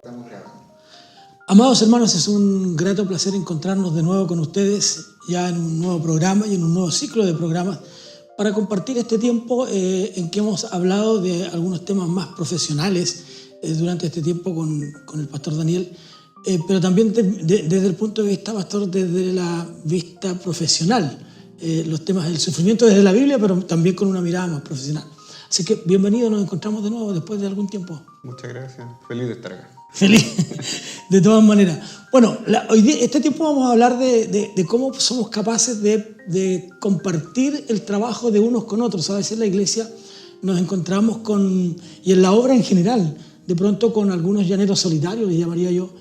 Estamos grabando. Amados hermanos, es un grato placer encontrarnos de nuevo con ustedes ya en un nuevo programa y en un nuevo ciclo de programas para compartir este tiempo en que hemos hablado de algunos temas más profesionales durante este tiempo con el pastor Daniel, pero también desde el punto de vista, pastor, desde la vista profesional, los temas del sufrimiento desde la Biblia, pero también con una mirada más profesional. Así que bienvenido, nos encontramos de nuevo después de algún tiempo. Muchas gracias, feliz de estar acá. Feliz, de todas maneras. Bueno, hoy día, este tiempo vamos a hablar de cómo somos capaces de compartir el trabajo de unos con otros. A veces en la iglesia nos encontramos y en la obra en general, de pronto con algunos llaneros solitarios, les llamaría yo,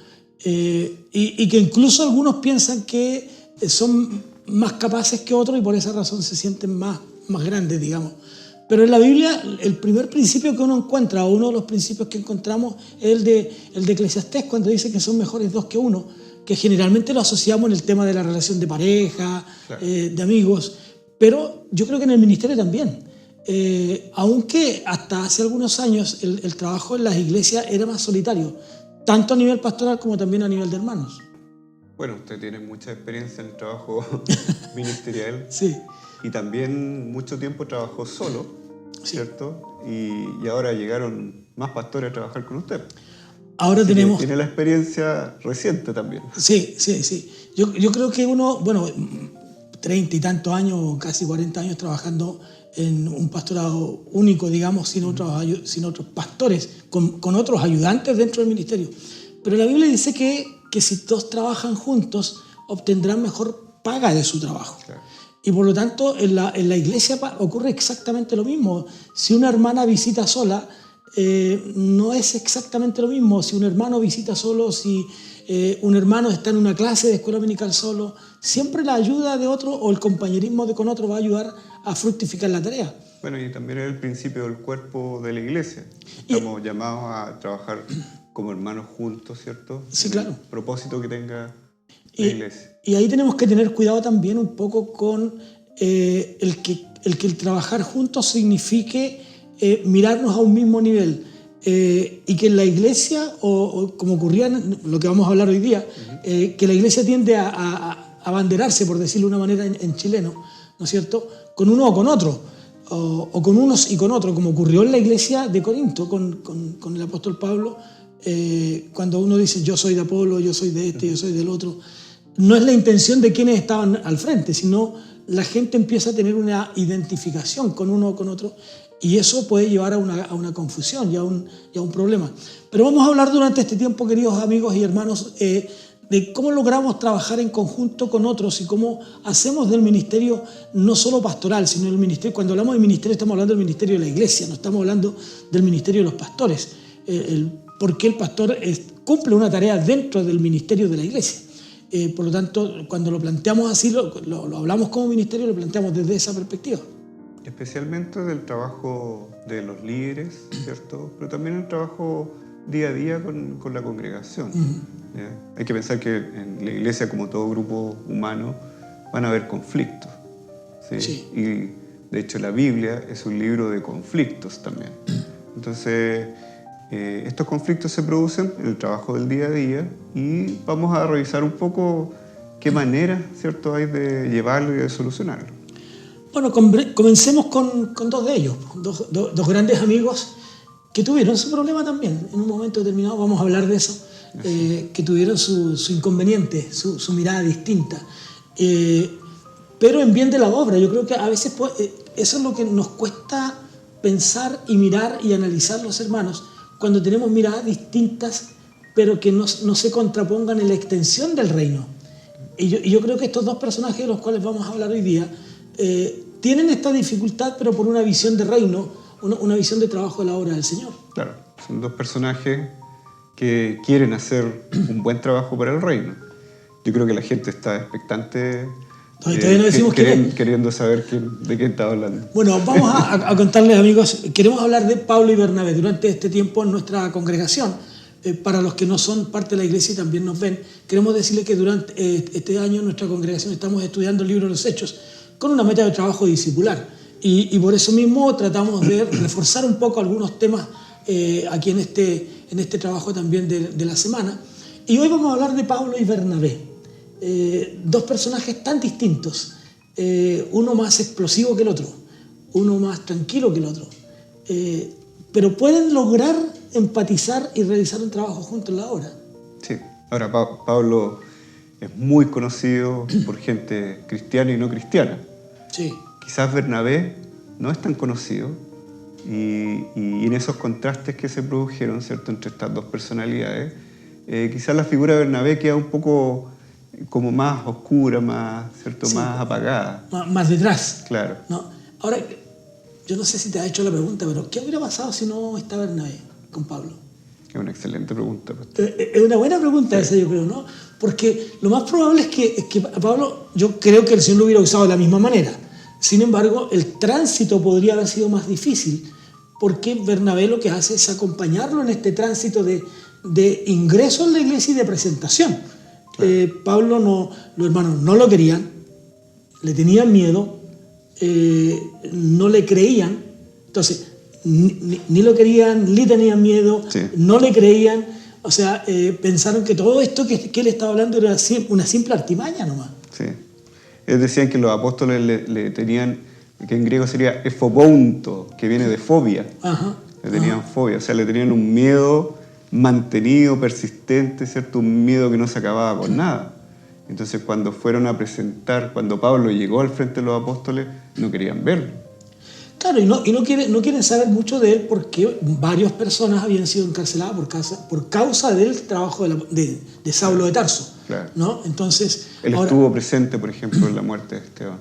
y que incluso algunos piensan que son más capaces que otros y por esa razón se sienten más grandes, digamos. Pero en la Biblia el primer principio que uno encuentra, o uno de los principios que encontramos, es el de Eclesiastés, cuando dice que son mejores dos que uno, que generalmente lo asociamos en el tema de la relación de pareja, claro, de amigos, pero yo creo que en el ministerio también. Aunque hasta hace algunos años el trabajo en las iglesias era más solitario, tanto a nivel pastoral como también a nivel de hermanos. Bueno, usted tiene mucha experiencia en el trabajo ministerial. Sí. Y también mucho tiempo trabajó solo, ¿cierto? Y ahora llegaron más pastores a trabajar con usted. Ahora así tenemos... Tiene la experiencia reciente también. Sí. Yo creo que uno, 30 y tantos años, casi 40 años trabajando en un pastorado único, digamos, sin otros pastores, con otros ayudantes dentro del ministerio. Pero la Biblia dice que si todos trabajan juntos, obtendrán mejor paga de su trabajo. Claro. Y por lo tanto, en la iglesia ocurre exactamente lo mismo. Si una hermana visita sola, no es exactamente lo mismo. Si un hermano visita solo, si un hermano está en una clase de escuela dominical solo, siempre la ayuda de otro o el compañerismo con otro va a ayudar a fructificar la tarea. Bueno, y también es el principio del cuerpo de la iglesia. Estamos llamados a trabajar como hermanos juntos, ¿cierto? Sí, claro. El propósito que tenga la iglesia. Y ahí tenemos que tener cuidado también un poco con el que el trabajar juntos signifique mirarnos a un mismo nivel y que en la iglesia, o como ocurría en lo que vamos a hablar hoy día, que la iglesia tiende a abanderarse, por decirlo de una manera en chileno, ¿no es cierto?, con uno o con otro, o con unos y con otros, como ocurrió en la iglesia de Corinto con el apóstol Pablo, cuando uno dice yo soy de Apolo, yo soy de este, yo soy del otro. No es la intención de quienes estaban al frente, sino la gente empieza a tener una identificación con uno o con otro y eso puede llevar a una confusión y a un problema. Pero vamos a hablar durante este tiempo, queridos amigos y hermanos, de cómo logramos trabajar en conjunto con otros y cómo hacemos del ministerio no solo pastoral, sino el ministerio. Cuando hablamos de ministerio estamos hablando del ministerio de la iglesia, no estamos hablando del ministerio de los pastores, porque el pastor cumple una tarea dentro del ministerio de la iglesia. Por lo tanto, cuando lo planteamos así, lo hablamos como ministerio, lo planteamos desde esa perspectiva. Especialmente del trabajo de los líderes, ¿cierto? Pero también el trabajo día a día con la congregación. ¿Ya? Hay que pensar que en la iglesia, como todo grupo humano, van a haber conflictos. ¿Sí? Y de hecho la Biblia es un libro de conflictos también. Entonces, estos conflictos se producen en el trabajo del día a día y vamos a revisar un poco qué manera, ¿cierto?, hay de llevarlo y de solucionarlo. Bueno, comencemos con dos de ellos, dos grandes amigos que tuvieron su problema también. En un momento determinado vamos a hablar de eso, que tuvieron su inconveniente, su mirada distinta. Pero en bien de la obra, yo creo que a veces eso es lo que nos cuesta pensar y mirar y analizar los hermanos, cuando tenemos miradas distintas, pero que no se contrapongan en la extensión del reino. Y yo creo que estos dos personajes de los cuales vamos a hablar hoy día tienen esta dificultad, pero por una visión de reino, una visión de trabajo de la obra del Señor. Claro, son dos personajes que quieren hacer un buen trabajo para el reino. Yo creo que la gente está expectante, todavía no decimos queriendo saber de qué está hablando. Bueno, vamos a contarles, amigos, queremos hablar de Pablo y Bernabé durante este tiempo en nuestra congregación. Para los que no son parte de la iglesia y también nos ven, queremos decirles que durante este año en nuestra congregación estamos estudiando el libro de los Hechos con una meta de trabajo discipular. Y por eso mismo tratamos de reforzar un poco algunos temas aquí en en este trabajo también de la semana. Y hoy vamos a hablar de Pablo y Bernabé, dos personajes tan distintos, uno más explosivo que el otro, uno más tranquilo que el otro, pero pueden lograr empatizar y realizar un trabajo juntos en la obra. Sí, ahora Pablo es muy conocido por gente cristiana y no cristiana. Sí. Quizás Bernabé no es tan conocido y en esos contrastes que se produjeron, ¿cierto?, entre estas dos personalidades, quizás la figura de Bernabé queda un poco como más oscura, más, ¿cierto?, sí, más apagada. Más detrás. Claro. ¿No? Ahora, yo no sé si te has hecho la pregunta, pero ¿qué hubiera pasado si no está Bernabé con Pablo? Es una excelente pregunta. Es una buena pregunta, sí, esa, yo creo, ¿no? Porque lo más probable es que a Pablo, yo creo que el Señor lo hubiera usado de la misma manera. Sin embargo, el tránsito podría haber sido más difícil, porque Bernabé lo que hace es acompañarlo en este tránsito de ingreso en la iglesia y de presentación. Claro. Pablo, los hermanos no lo querían, le tenían miedo, no le creían, entonces ni lo querían, ni tenían miedo, sí, no le creían, o sea, pensaron que todo esto que él estaba hablando era una simple artimaña nomás. Sí. Ellos decían que los apóstoles le tenían, que en griego sería efobounto, que viene de fobia. Ajá, le tenían fobia, o sea, le tenían un miedo mantenido, persistente, ¿cierto? Un miedo que no se acababa con nada. Entonces, cuando fueron a presentar, cuando Pablo llegó al frente de los apóstoles, no querían verlo. Claro, y no quieren saber mucho de él porque varias personas habían sido encarceladas por causa del trabajo de Saulo de Tarso. Claro. ¿No? Entonces, él estuvo presente, por ejemplo, en la muerte de Esteban.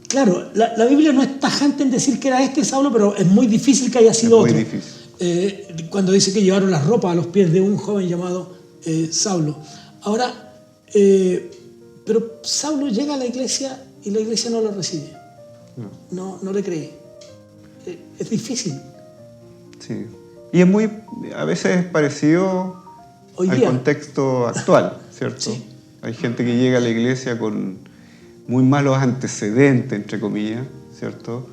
Claro, la Biblia no es tajante en decir que era este Saulo, pero es muy difícil que haya sido otro. Muy difícil. Cuando dice que llevaron las ropas a los pies de un joven llamado Saulo. Ahora, pero Saulo llega a la iglesia y la iglesia no lo recibe. No le cree. Es difícil. Sí. Y es muy, a veces es parecido al contexto actual, ¿cierto? Sí. Hay gente que llega a la iglesia con muy malos antecedentes, entre comillas, ¿cierto?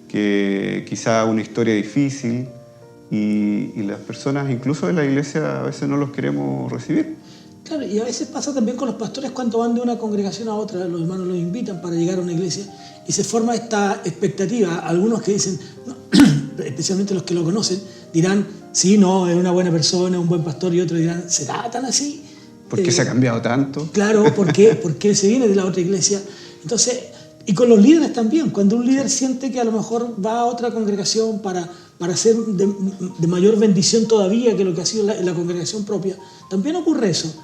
Que quizá una historia difícil y las personas, incluso de la iglesia, a veces no los queremos recibir. Claro, y a veces pasa también con los pastores cuando van de una congregación a otra, los hermanos los invitan para llegar a una iglesia y se forma esta expectativa. Algunos que dicen, no, especialmente los que lo conocen, dirán, sí, no, es una buena persona, un buen pastor, y otros dirán, ¿será tan así? ¿Por qué se ha cambiado tanto? Claro, porque se viene de la otra iglesia. Entonces, y con los líderes también, cuando un líder siente que a lo mejor va a otra congregación para ser de mayor bendición todavía que lo que ha sido la congregación propia, también ocurre eso.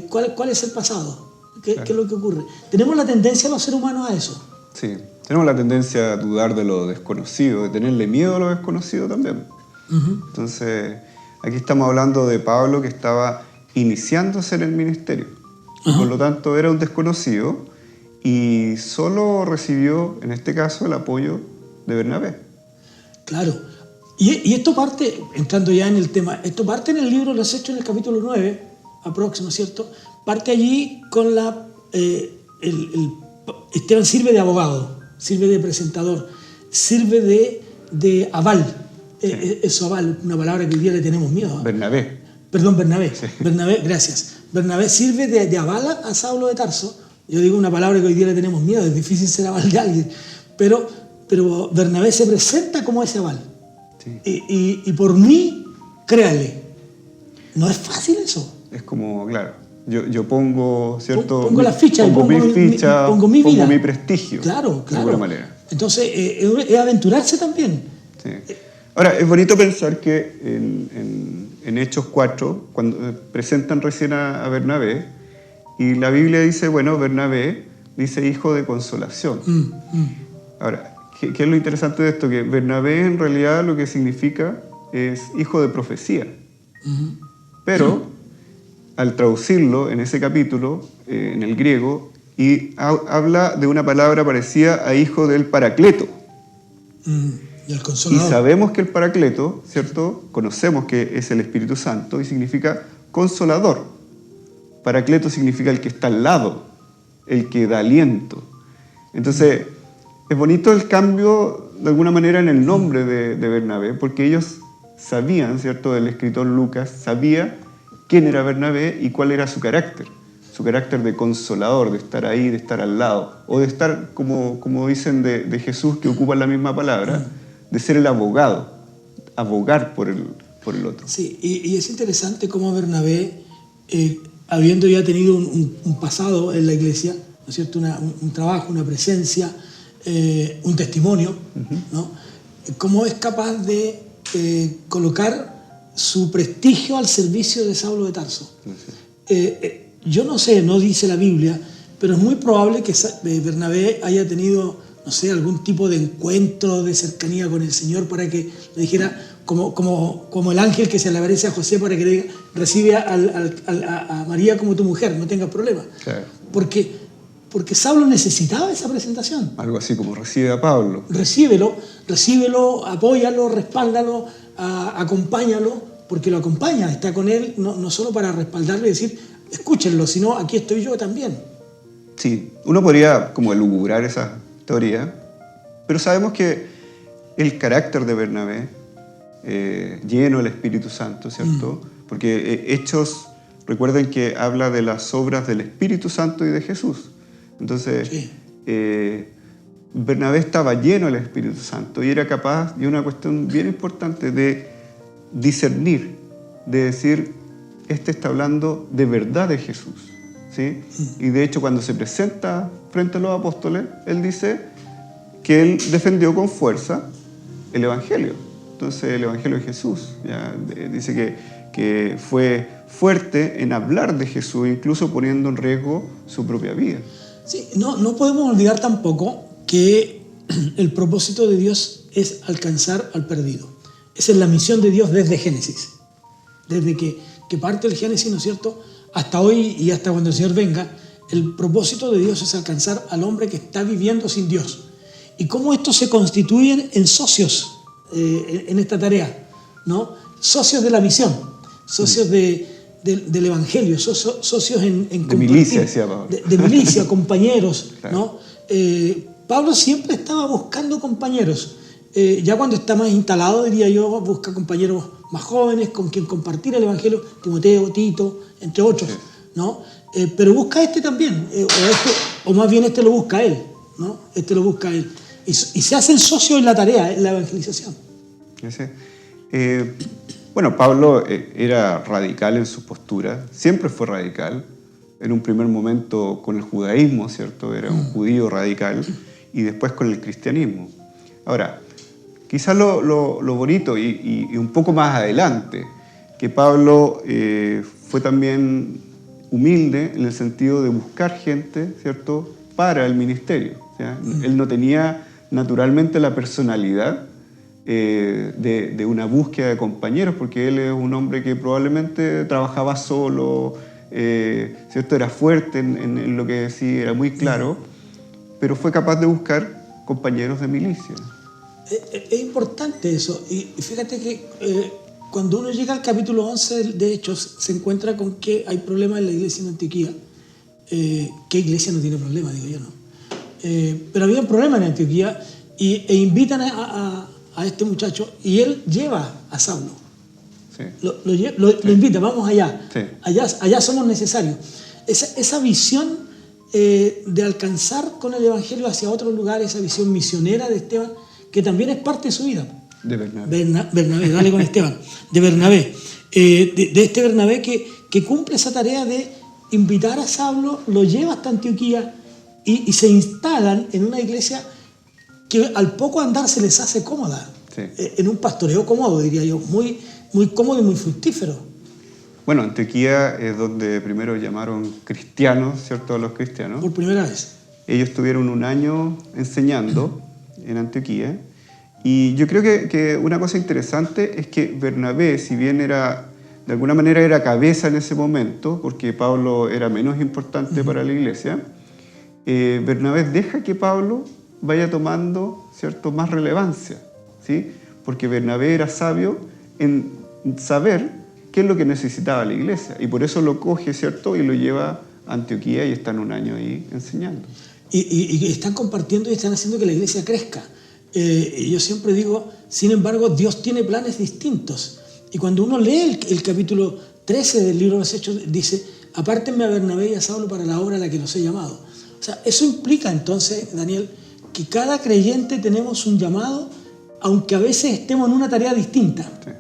¿Cuál es el pasado? ¿Qué es lo que ocurre? Tenemos la tendencia los seres humanos a eso. Sí, tenemos la tendencia a dudar de lo desconocido, de tenerle miedo a lo desconocido también. Uh-huh. Entonces, aquí estamos hablando de Pablo que estaba iniciándose en el ministerio. Uh-huh. Por lo tanto, era un desconocido y solo recibió, en este caso, el apoyo de Bernabé. Claro. Y esto parte, entrando ya en el tema, esto parte en el libro de los Hechos, en el capítulo 9, aproximo, ¿cierto? Parte allí con Esteban sirve de abogado, sirve de presentador, sirve de aval. Sí. Eso, aval, una palabra que hoy día le tenemos miedo. Bernabé. Perdón, Bernabé. Sí. Bernabé, gracias. Bernabé sirve de aval a Saulo de Tarso. Yo digo una palabra que hoy día le tenemos miedo, es difícil ser aval de alguien. Pero Bernabé se presenta como ese aval. Sí. Y por mí, créanle, no es fácil eso. Es como, claro, yo pongo, ¿cierto? Pongo la ficha, pongo mi ficha, pongo mi vida, pongo mi prestigio. Claro. De alguna manera. Entonces, es aventurarse también. Sí. Ahora, es bonito pensar que en Hechos 4, cuando presentan recién a Bernabé, y la Biblia dice, bueno, Bernabé dice hijo de consolación. Ahora, ¿qué es lo interesante de esto? Que Bernabé en realidad lo que significa es hijo de profecía. Pero al traducirlo en ese capítulo, en el griego, y habla de una palabra parecida a hijo del Paracleto. Y el Consolador. Y sabemos que el Paracleto, ¿cierto? Conocemos que es el Espíritu Santo y significa consolador. Paracleto significa el que está al lado, el que da aliento. Entonces, es bonito el cambio de alguna manera en el nombre de Bernabé, porque ellos sabían, ¿cierto? El escritor Lucas sabía quién era Bernabé y cuál era su carácter de consolador, de estar ahí, de estar al lado, o de estar, como dicen de Jesús, que ocupan la misma palabra, de ser el abogado, abogar por el otro. Sí, y es interesante cómo Bernabé, habiendo ya tenido un pasado en la iglesia, ¿no es cierto? Un trabajo, una presencia, un testimonio, ¿no? Cómo es capaz de colocar su prestigio al servicio de Saulo de Tarso. Yo no sé, no dice la Biblia, pero es muy probable que Bernabé haya tenido, no sé, algún tipo de encuentro, de cercanía con el Señor para que le dijera, como el ángel que se le aparece a José para que le diga, recibe a María como tu mujer, no tengas problema. Claro. Porque Saulo necesitaba esa presentación. Algo así como recibe a Pablo. Recíbelo, apóyalo, respáldalo, acompáñalo, porque lo acompaña, está con él, no solo para respaldarlo y decir, escúchenlo, sino aquí estoy yo también. Sí, uno podría como elucubrar esa teoría, pero sabemos que el carácter de Bernabé, lleno del Espíritu Santo, ¿cierto? Porque Hechos, recuerden que habla de las obras del Espíritu Santo y de Jesús. Entonces, Sí. Bernabé estaba lleno del Espíritu Santo y era capaz, y una cuestión bien importante, de discernir, de decir, este está hablando de verdad de Jesús, ¿sí? Y de hecho, cuando se presenta frente a los apóstoles, él dice que él defendió con fuerza el Evangelio. Entonces, el Evangelio de Jesús, ya, dice que fue fuerte en hablar de Jesús, incluso poniendo en riesgo su propia vida. Sí, no podemos olvidar tampoco que el propósito de Dios es alcanzar al perdido. Esa es la misión de Dios desde Génesis. Desde que parte el Génesis, ¿no es cierto?, hasta hoy y hasta cuando el Señor venga, el propósito de Dios es alcanzar al hombre que está viviendo sin Dios. Y cómo estos se constituyen en socios en esta tarea, ¿no? Socios de la misión, socios del Evangelio, socios en de compartir. milicia, decía Pablo. De milicia, compañeros, Claro. ¿no? Pablo siempre estaba buscando compañeros. Ya cuando está más instalado, diría yo, busca compañeros más jóvenes con quien compartir el Evangelio, Timoteo, Tito, entre otros, Sí. ¿no? Pero busca también, o más bien lo busca él, ¿no? Lo busca él. Y se hacen socios en la tarea, en la evangelización. Bueno, Pablo era radical en su postura, siempre fue radical. En un primer momento con el judaísmo, ¿cierto? Era un judío radical, y después con el cristianismo. Ahora, quizás lo bonito y un poco más adelante, que Pablo fue también humilde en el sentido de buscar gente, ¿cierto?, para el ministerio. ¿Ya? Él no tenía naturalmente la personalidad de una búsqueda de compañeros, porque él es un hombre que probablemente trabajaba solo, ¿cierto? Era fuerte en lo que decía, era muy claro, pero fue capaz de buscar compañeros de milicia. Es importante eso. Y fíjate que cuando uno llega al capítulo 11 de Hechos, se encuentra con que hay problemas en la iglesia en Antioquía. ¿Qué iglesia no tiene problemas? Digo yo, ¿no? Pero había un problema en Antioquía e invitan a este muchacho y él lleva a Saulo. Sí. Lo invita, vamos allá. Sí. Allá somos necesarios. Esa visión de alcanzar con el Evangelio hacia otros lugares, esa visión misionera de Esteban, que también es parte de su vida. De Bernabé. Bernabé, dale con Esteban. De Bernabé. De este Bernabé que cumple esa tarea de invitar a Saulo, lo lleva hasta Antioquía y se instalan en una iglesia que al poco andar se les hace cómoda. Sí. En un pastoreo cómodo, diría yo, muy, muy cómodo y muy fructífero. Bueno, Antioquía es donde primero llamaron cristianos, ¿cierto?, a los cristianos. Por primera vez. Ellos estuvieron un año enseñando en Antioquía, y yo creo que una cosa interesante es que Bernabé, si bien de alguna manera era cabeza en ese momento, porque Pablo era menos importante para la iglesia, Bernabé deja que Pablo vaya tomando, ¿cierto?, más relevancia, ¿sí? Porque Bernabé era sabio en saber qué es lo que necesitaba la iglesia, y por eso lo coge, ¿cierto?, y lo lleva a Antioquía y están un año ahí enseñando. Y están compartiendo y están haciendo que la iglesia crezca. Yo siempre digo, Sin embargo, Dios tiene planes distintos. Y cuando uno lee el capítulo 13 del libro de los Hechos, dice, apártenme a Bernabé y a Saulo para la obra a la que los he llamado. O sea, eso implica entonces, Daniel, que cada creyente tenemos un llamado, aunque a veces estemos en una tarea distinta. Sí.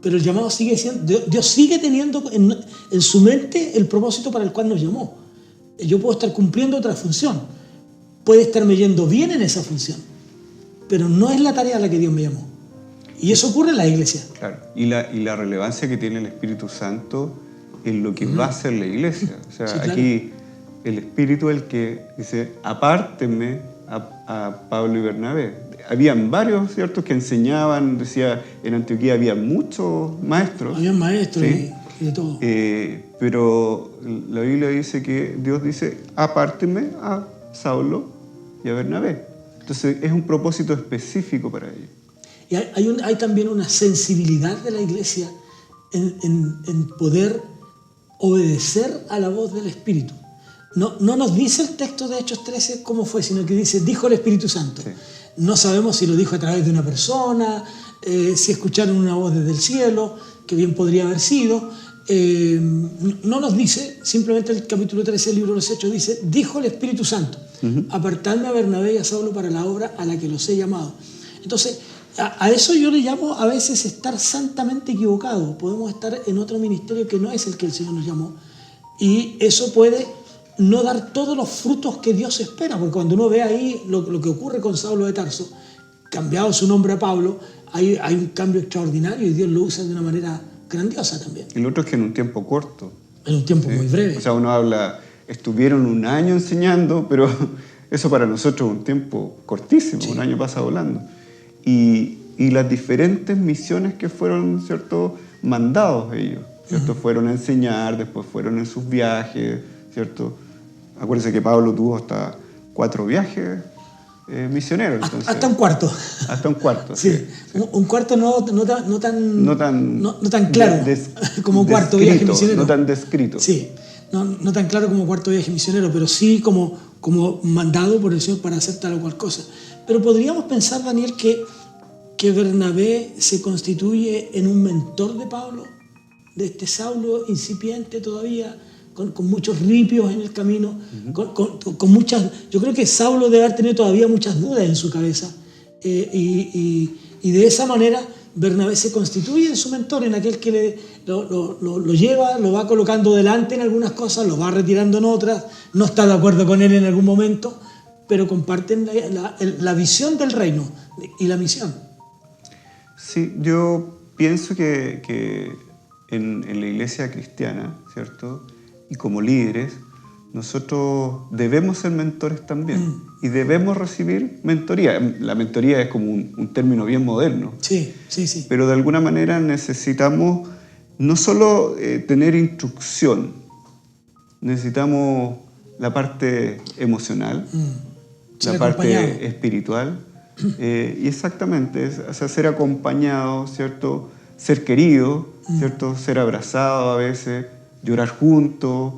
Pero el llamado sigue siendo, Dios sigue teniendo en su mente el propósito para el cual nos llamó. Yo puedo estar cumpliendo otra función, puede estarme yendo bien en esa función, pero no es la tarea a la que Dios me llamó. Y eso ocurre en la iglesia. Claro, y la relevancia que tiene el Espíritu Santo en lo que va a ser la iglesia. O sea, sí, claro. Aquí el Espíritu es el que dice, apártenme a Pablo y Bernabé. Habían varios, ¿cierto?, que enseñaban, decía, en Antioquía había muchos maestros. Habían maestros, ¿sí?, y de todo. Pero la Biblia dice que Dios dice, apártenme a Saulo y a Bernabé. Entonces es un propósito específico para ellos. Y hay también una sensibilidad de la iglesia en poder obedecer a la voz del Espíritu. No nos dice el texto de Hechos 13 cómo fue, sino que dice, dijo el Espíritu Santo. Sí. No sabemos si lo dijo a través de una persona, si escucharon una voz desde el cielo, que bien podría haber sido. No nos dice, simplemente el capítulo 13 del libro de los Hechos dice, dijo el Espíritu Santo, apartadme a Bernabé y a Saulo para la obra a la que los he llamado. Entonces, a eso yo le llamo a veces estar santamente equivocado. Podemos estar en otro ministerio que no es el que el Señor nos llamó. Y eso puede no dar todos los frutos que Dios espera, porque cuando uno ve ahí lo que ocurre con Saulo de Tarso, cambiado su nombre a Pablo, hay un cambio extraordinario y Dios lo usa de una manera grandiosa también. Y lo otro es que en un tiempo corto. En un tiempo muy breve. O sea, uno habla, estuvieron un año enseñando, pero eso para nosotros es un tiempo cortísimo, sí. Un año pasa volando. Y las diferentes misiones que fueron, ¿cierto?, mandados ellos, ¿cierto? Fueron a enseñar, después fueron en sus viajes, ¿cierto? Acuérdense que Pablo tuvo hasta 4 viajes misioneros. Entonces, hasta un cuarto. Hasta un cuarto, sí. Sí. Un cuarto no tan claro como cuarto viaje misionero. No tan descrito. Sí, no tan claro como cuarto viaje misionero, pero sí como mandado por el Señor para hacer tal o cual cosa. Pero podríamos pensar, Daniel, que Bernabé se constituye en un mentor de Pablo, de este Saulo incipiente todavía, con muchos ripios en el camino, con muchas... Yo creo que Saulo debe haber tenido todavía muchas dudas en su cabeza. Y de esa manera Bernabé se constituye en su mentor, en aquel que lo lleva, lo va colocando delante en algunas cosas, lo va retirando en otras, no está de acuerdo con él en algún momento, pero comparten la visión del reino y la misión. Sí, yo pienso que en la iglesia cristiana, ¿cierto?, y como líderes, nosotros debemos ser mentores también y debemos recibir mentoría. La mentoría es como un término bien moderno. Sí. Pero de alguna manera necesitamos no solo tener instrucción, necesitamos la parte emocional, la parte espiritual, y exactamente, ser acompañado, ¿cierto?, ser querido, ¿cierto?, ser abrazado a veces, llorar juntos,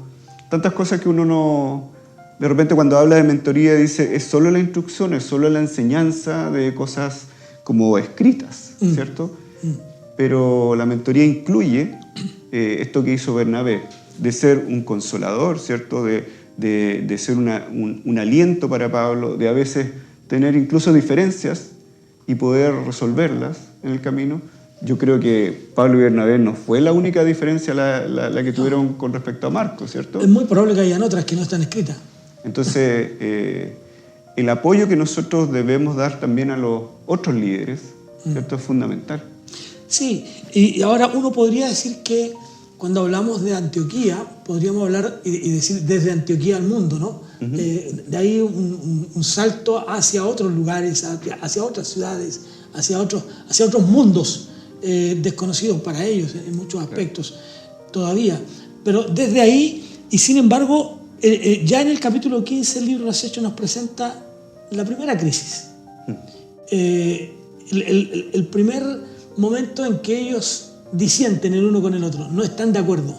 tantas cosas que uno no... De repente cuando habla de mentoría dice, es solo la instrucción, es solo la enseñanza de cosas como escritas, ¿cierto? Pero la mentoría incluye esto que hizo Bernabé, de ser un consolador, ¿cierto?, de ser un aliento para Pablo, de a veces tener incluso diferencias y poder resolverlas en el camino. Yo creo que Pablo y Bernabé no fue la única diferencia la que tuvieron con respecto a Marcos, ¿cierto? Es muy probable que hayan otras que no están escritas. Entonces, el apoyo que nosotros debemos dar también a los otros líderes, ¿cierto?, es fundamental. Sí, y ahora uno podría decir que cuando hablamos de Antioquía, podríamos hablar y decir desde Antioquía al mundo, ¿no? De ahí un salto hacia otros lugares, hacia otras ciudades, hacia otros mundos desconocidos para ellos en muchos aspectos todavía. Pero desde ahí, y sin embargo, ya en el capítulo 15 el libro de los Hechos nos presenta la primera crisis. El primer momento en que ellos disienten el uno con el otro, no están de acuerdo.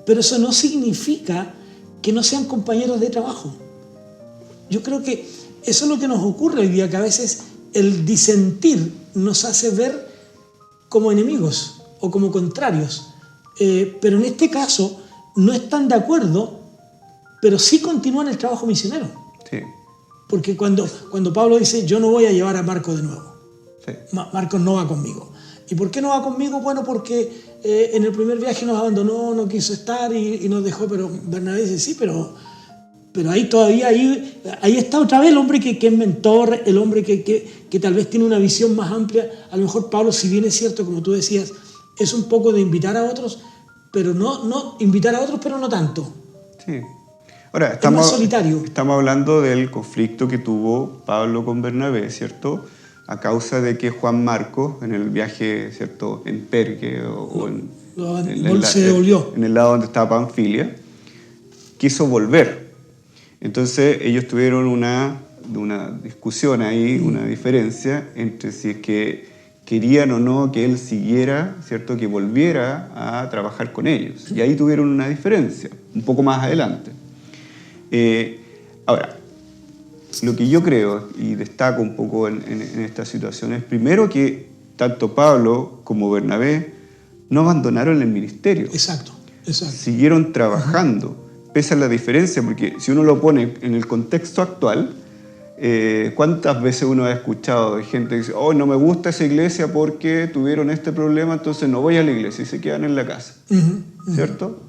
Pero eso no significa que no sean compañeros de trabajo. Yo creo que eso es lo que nos ocurre hoy día, que a veces el disentir nos hace ver como enemigos o como contrarios. Pero en este caso no están de acuerdo, pero sí continúan el trabajo misionero. Sí. Porque cuando Pablo dice, yo no voy a llevar a Marcos de nuevo. Sí. Marcos no va conmigo. ¿Y por qué no va conmigo? Bueno, porque en el primer viaje nos abandonó, no quiso estar y nos dejó, pero Bernabé dice, sí, pero ahí todavía, ahí está otra vez el hombre que es mentor, el hombre que tal vez tiene una visión más amplia. A lo mejor Pablo, si bien es cierto, como tú decías, es un poco de invitar a otros, pero no invitar a otros, pero no tanto. Sí. Ahora, es más solitario. Estamos hablando del conflicto que tuvo Pablo con Bernabé, ¿cierto? A causa de que Juan Marcos, en el viaje, ¿cierto?, en Perge se devolvió. En el lado donde estaba Panfilia, quiso volver. Entonces ellos tuvieron una discusión ahí, una diferencia entre si es que querían o no que él siguiera, ¿cierto?, que volviera a trabajar con ellos. Y ahí tuvieron una diferencia, un poco más adelante. Ahora, lo que yo creo y destaco un poco en esta situación es primero que tanto Pablo como Bernabé no abandonaron el ministerio. Exacto. Siguieron trabajando, pese a la diferencia, porque si uno lo pone en el contexto actual, ¿cuántas veces uno ha escuchado de gente que dice, oh, no me gusta esa iglesia porque tuvieron este problema, entonces no voy a la iglesia y se quedan en la casa? ¿Cierto?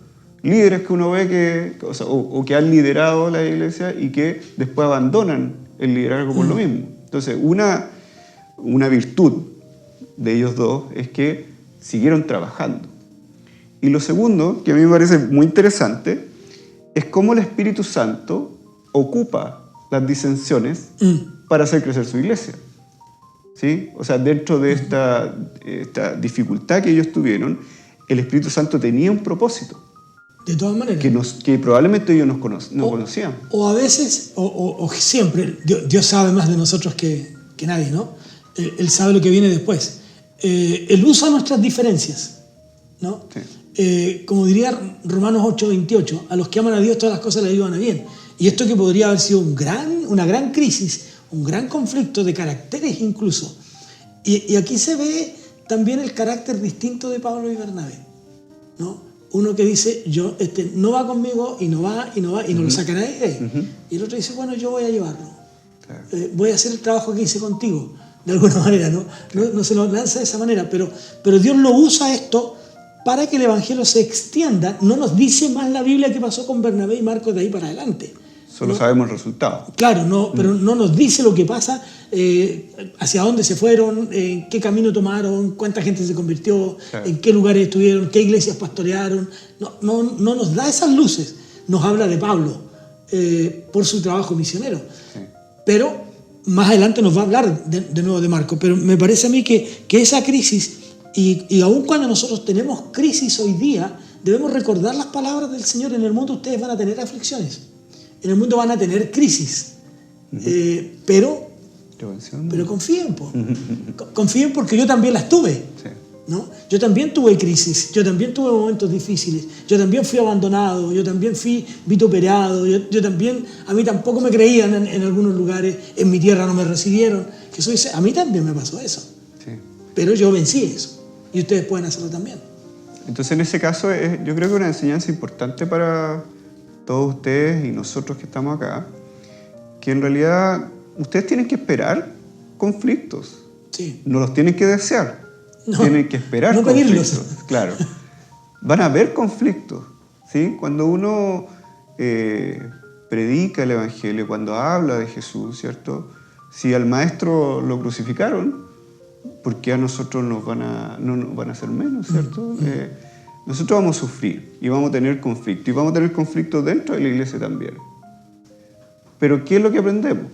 Líderes que uno ve que han liderado la iglesia y que después abandonan el liderazgo por lo mismo. Entonces, una virtud de ellos dos es que siguieron trabajando. Y lo segundo, que a mí me parece muy interesante, es cómo el Espíritu Santo ocupa las disensiones para hacer crecer su iglesia. ¿Sí? O sea, dentro de esta dificultad que ellos tuvieron, el Espíritu Santo tenía un propósito. De todas maneras. Que probablemente ellos no conocían. O a veces, o siempre, Dios sabe más de nosotros que nadie, ¿no? Él sabe lo que viene después. Él usa nuestras diferencias, ¿no? Sí. Como diría Romanos 8:28, a los que aman a Dios todas las cosas les ayudan a bien. Y esto que podría haber sido una gran crisis, un gran conflicto de caracteres incluso. Y aquí se ve también el carácter distinto de Pablo y Bernabé, ¿no? Uno que dice, no va conmigo y no va y no lo saca nadie de ahí. Y el otro dice, bueno, yo voy a llevarlo. Claro. Voy a hacer el trabajo que hice contigo, de alguna manera, ¿no? No se lo lanza de esa manera, pero Dios lo usa esto para que el Evangelio se extienda. No nos dice más la Biblia qué pasó con Bernabé y Marcos de ahí para adelante. Solo sabemos el resultado. Claro, pero no nos dice lo que pasa, hacia dónde se fueron, qué camino tomaron, cuánta gente se convirtió, claro, en qué lugares estuvieron, qué iglesias pastorearon. No nos da esas luces. Nos habla de Pablo por su trabajo misionero. Sí. Pero más adelante nos va a hablar de nuevo de Marcos. Pero me parece a mí que esa crisis, y aun cuando nosotros tenemos crisis hoy día, debemos recordar las palabras del Señor. En el mundo ustedes van a tener aflicciones. En el mundo van a tener crisis, pero confíen, confíen porque yo también las tuve, sí, ¿no? Yo también tuve crisis, yo también tuve momentos difíciles, yo también fui abandonado, yo también fui vituperado, yo también, a mí tampoco me creían en algunos lugares, en mi tierra no me recibieron. Jesús dice, a mí también me pasó eso, sí, pero yo vencí eso y ustedes pueden hacerlo también. Entonces en ese caso yo creo que una enseñanza importante para todos ustedes y nosotros que estamos acá, que en realidad ustedes tienen que esperar conflictos. Sí. No los tienen que desear, tienen que esperar no conflictos. Pedirlos. Claro. Van a haber conflictos, ¿sí? Cuando uno predica el Evangelio, cuando habla de Jesús, ¿cierto? Si al Maestro lo crucificaron, ¿por qué a nosotros no nos van a hacer menos, ¿cierto? Nosotros vamos a sufrir y vamos a tener conflicto. Y vamos a tener conflictos dentro de la iglesia también. Pero ¿qué es lo que aprendemos?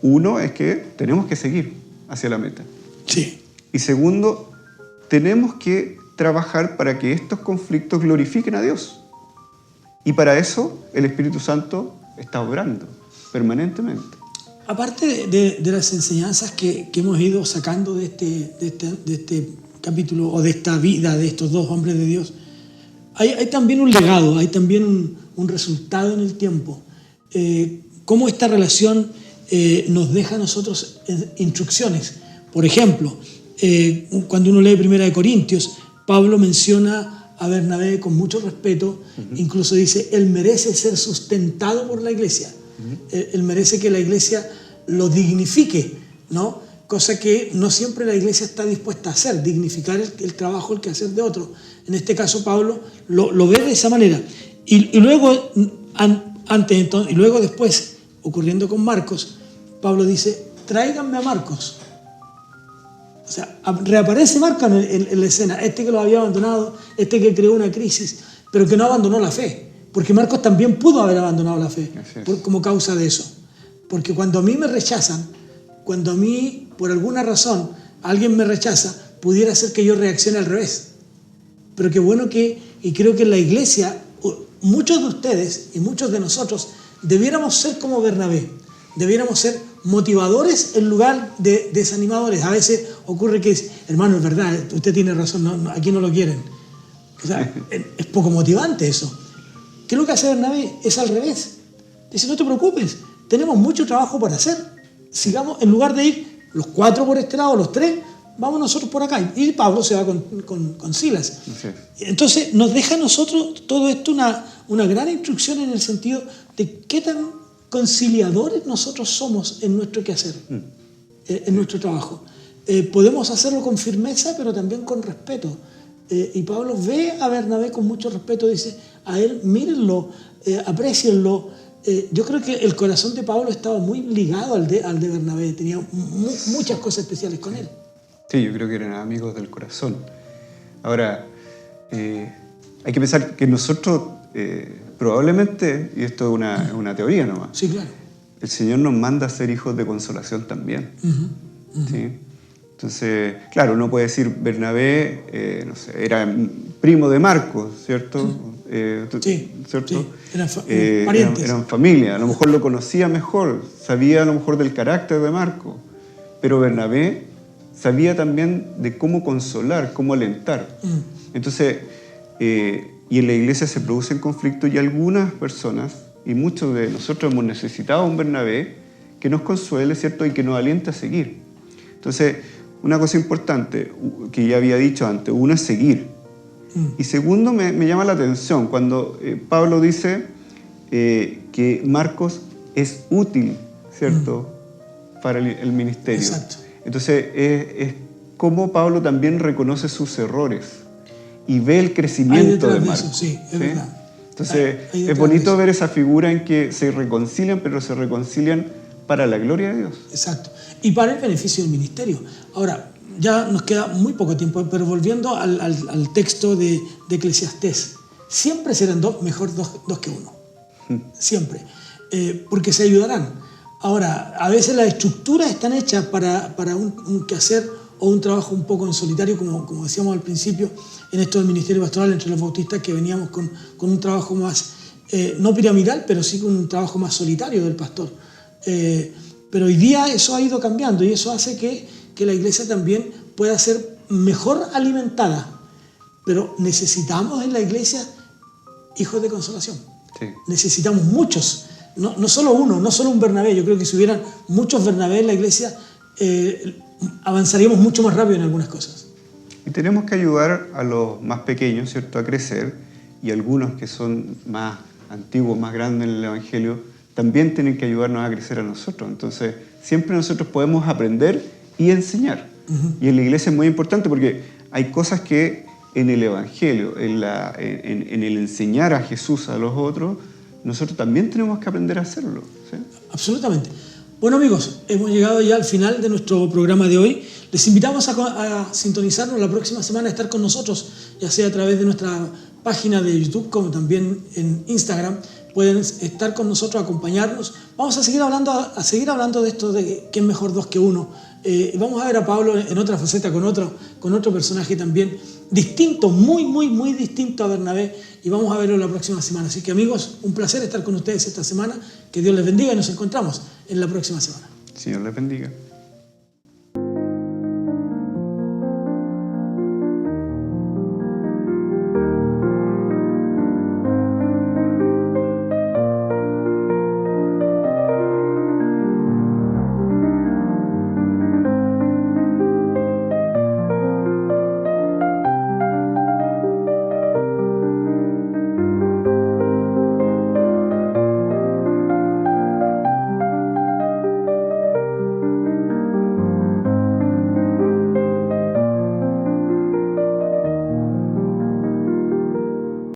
Uno es que tenemos que seguir hacia la meta. Sí. Y segundo, tenemos que trabajar para que estos conflictos glorifiquen a Dios. Y para eso el Espíritu Santo está obrando permanentemente. Aparte de las enseñanzas que hemos ido sacando de este capítulo o de esta vida de estos dos hombres de Dios, hay también un legado, hay también un resultado en el tiempo. Cómo esta relación nos deja a nosotros instrucciones. Por ejemplo, Cuando uno lee Primera de Corintios, Pablo menciona a Bernabé con mucho respeto, incluso dice, él merece ser sustentado por la iglesia, él merece que la iglesia lo dignifique, ¿no? Cosa que no siempre la iglesia está dispuesta a hacer, dignificar el trabajo, el quehacer de otro. En este caso Pablo lo ve de esa manera. Y luego, y luego después, ocurriendo con Marcos, Pablo dice, tráiganme a Marcos. O sea, reaparece Marcos en la escena, este que lo había abandonado, este que creó una crisis, pero que no abandonó la fe, porque Marcos también pudo haber abandonado la fe como causa de eso. Porque cuando a mí me rechazan, cuando a mí, por alguna razón, alguien me rechaza, pudiera ser que yo reaccione al revés. Pero qué bueno y creo que en la iglesia, muchos de ustedes y muchos de nosotros, debiéramos ser como Bernabé, debiéramos ser motivadores en lugar de desanimadores. A veces ocurre que, hermano, es verdad, usted tiene razón, no, aquí no lo quieren. O sea, es poco motivante eso. ¿Qué es lo que hace Bernabé? Es al revés. Dice, no te preocupes, tenemos mucho trabajo por hacer. Sigamos, en lugar de ir los 4 por este lado, los 3, vamos nosotros por acá. Y Pablo se va con Silas. Entonces, nos deja a nosotros todo esto una gran instrucción en el sentido de qué tan conciliadores nosotros somos en nuestro quehacer, en nuestro trabajo. Podemos hacerlo con firmeza, pero también con respeto. Y Pablo ve a Bernabé con mucho respeto, dice, a él mírenlo, aprécienlo. Yo creo que el corazón de Pablo estaba muy ligado al de Bernabé, tenía muchas cosas especiales con él. Sí, yo creo que eran amigos del corazón. Ahora, hay que pensar que nosotros, probablemente, y esto es una teoría nomás, sí, claro, el Señor nos manda a ser hijos de consolación también. ¿Sí? Entonces, claro, uno puede decir, Bernabé, no sé, era primo de Marcos, ¿cierto? Sí, ¿cierto? Sí, eran parientes. Eran familia, a lo mejor lo conocía mejor, sabía a lo mejor del carácter de Marcos, pero Bernabé sabía también de cómo consolar, cómo alentar. Entonces, y en la iglesia se producen conflictos y algunas personas, y muchos de nosotros hemos necesitado a un Bernabé que nos consuele, ¿cierto? Y que nos aliente a seguir. Entonces, una cosa importante que ya había dicho antes, uno es seguir. Y segundo, me llama la atención cuando Pablo dice que Marcos es útil, ¿cierto? Para el ministerio. Exacto. Entonces, es como Pablo también reconoce sus errores y ve el crecimiento de Marcos. Eso, sí, es verdad. Entonces, es bonito ver esa figura en que se reconcilian, pero se reconcilian para la gloria de Dios. Exacto. Y para el beneficio del ministerio. Ahora, ya nos queda muy poco tiempo, pero volviendo al texto de Eclesiastés, siempre serán mejor dos que uno. Siempre. Porque se ayudarán. Ahora, a veces las estructuras están hechas para un quehacer o un trabajo un poco en solitario, como decíamos al principio, en esto del ministerio pastoral entre los bautistas, que veníamos con un trabajo más, no piramidal, pero sí con un trabajo más solitario del pastor. Pero hoy día eso ha ido cambiando y eso hace que la iglesia también pueda ser mejor alimentada. Pero necesitamos en la iglesia hijos de consolación. Sí. Necesitamos muchos, no solo uno, no solo un Bernabé. Yo creo que si hubieran muchos Bernabé en la iglesia, avanzaríamos mucho más rápido en algunas cosas. Y tenemos que ayudar a los más pequeños, ¿cierto?, a crecer, y algunos que son más antiguos, más grandes en el Evangelio, también tienen que ayudarnos a crecer a nosotros. Entonces, siempre nosotros podemos aprender y enseñar. Y en la iglesia es muy importante porque hay cosas que en el Evangelio, en el enseñar a Jesús a los otros, nosotros también tenemos que aprender a hacerlo. ¿Sí? Absolutamente. Bueno, amigos, hemos llegado ya al final de nuestro programa de hoy. Les invitamos a sintonizarnos la próxima semana, a estar con nosotros, ya sea a través de nuestra página de YouTube como también en Instagram. Pueden estar con nosotros, acompañarnos. Vamos a seguir hablando de esto de que es mejor dos que uno. Vamos a ver a Pablo en otra faceta, con otro personaje también distinto, muy distinto a Bernabé, y vamos a verlo la próxima semana. Así que, amigos, un placer estar con ustedes esta semana. Que Dios les bendiga y nos encontramos en la próxima semana. Señor les bendiga.